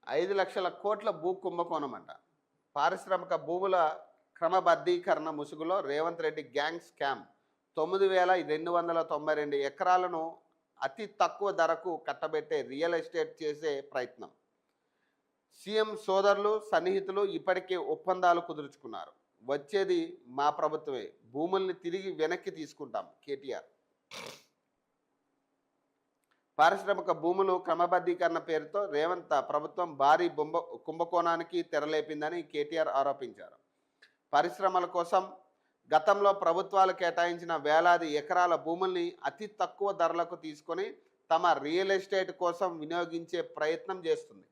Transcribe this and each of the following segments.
5,00,000 కోట్ల భూ కుంభకోణం అంట. పారిశ్రామిక భూముల క్రమబద్ధీకరణ ముసుగులో రేవంత్ రెడ్డి గ్యాంగ్ స్కామ్. 9,292 ఎకరాలను అతి తక్కువ ధరకు కట్టబెట్టే రియల్ ఎస్టేట్ చేసే ప్రయత్నం. సీఎం సోదరులు సన్నిహితులు ఇప్పటికే ఒప్పందాలు కుదుర్చుకున్నారు. వచ్చేది మా ప్రభుత్వమే, భూముల్ని తిరిగి వెనక్కి తీసుకుంటాం కేటీఆర్. పారిశ్రామిక భూములు క్రమబద్ధీకరణ పేరుతో రేవంత్ ప్రభుత్వం భారీ కుంభకోణానికి తెరలేపిందని కేటీఆర్ ఆరోపించారు. పరిశ్రమల కోసం గతంలో ప్రభుత్వాలు కేటాయించిన వేలాది ఎకరాల భూముల్ని అతి తక్కువ ధరలకు తీసుకొని తమ రియల్ ఎస్టేట్ కోసం వినియోగించే ప్రయత్నం చేస్తుంది.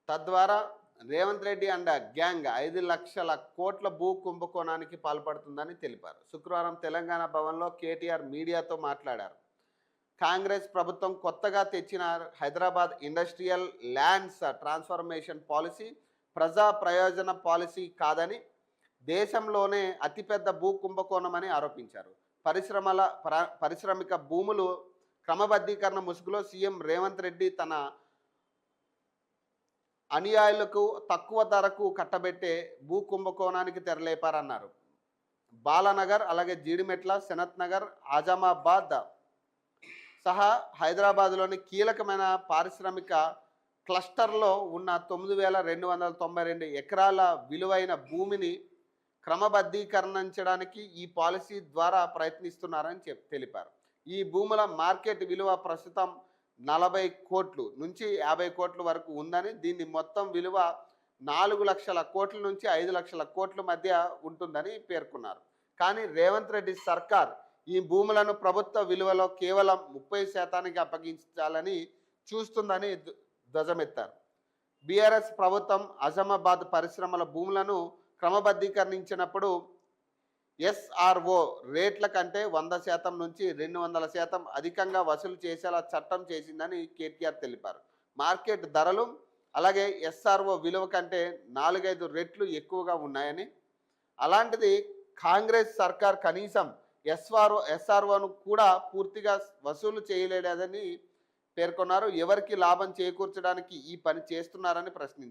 తద్వారా రేవంత్ రెడ్డి అండ్ గ్యాంగ్ 5,00,000 కోట్ల భూ కుంభకోణానికి పాల్పడుతుందని తెలిపారు. శుక్రవారం తెలంగాణ భవన్లో కేటీఆర్ మీడియాతో మాట్లాడారు. కాంగ్రెస్ ప్రభుత్వం కొత్తగా తెచ్చిన Hyderabad industrial lands transformation policy ప్రజా ప్రయోజన పాలసీ కాదని, దేశంలోనే అతిపెద్ద భూ కుంభకోణమని ఆరోపించారు. పారిశ్రామిక భూములు క్రమబద్ధీకరణ ముసుగులో సీఎం రేవంత్ రెడ్డి తన అనుయాయులకు తక్కువ ధరకు కట్టబెట్టే భూ కుంభకోణానికి తెరలేపారన్నారు. బాలానగర్, అలాగే జీడిమెట్ల, సనత్ నగర్, ఆజామాబాద్ సహా హైదరాబాద్లోని కీలకమైన పారిశ్రామిక క్లస్టర్లో ఉన్న 9,292 ఎకరాల విలువైన భూమిని క్రమబద్ధీకరించడానికి ఈ పాలసీ ద్వారా ప్రయత్నిస్తున్నారని తెలిపారు. ఈ భూముల మార్కెట్ విలువ ప్రస్తుతం 40 కోట్లు నుంచి 50 కోట్ల వరకు ఉందని, దీన్ని మొత్తం విలువ 4,00,000 కోట్ల నుంచి 5,00,000 కోట్ల మధ్య ఉంటుందని పేర్కొన్నారు. కానీ రేవంత్ రెడ్డి సర్కార్ ఈ భూములను ప్రభుత్వ విలువలో కేవలం 30% అప్పగించాలని చూస్తుందని ధ్వజమెత్తారు. బీఆర్ఎస్ ప్రభుత్వం ఆజామాబాద్ పరిశ్రమల భూములను క్రమబద్ధీకరించినప్పుడు ఎస్ఆర్ఓ రేట్ల కంటే 100% నుంచి 200% అధికంగా వసూలు చేసేలా చట్టం చేసిందని కేటీఆర్ తెలిపారు. మార్కెట్ ధరలు అలాగే ఎస్ఆర్ఓ విలువ కంటే 4-5 రెట్లు ఎక్కువగా ఉన్నాయని, అలాంటిది కాంగ్రెస్ సర్కార్ కనీసం ఎస్ఆర్ఓను కూడా పూర్తిగా వసూలు చేయలేదని పేర్కొన్నారు. ఎవరికి లాభం చేకూర్చడానికి ఈ పని చేస్తున్నారని ప్రశ్నించారు.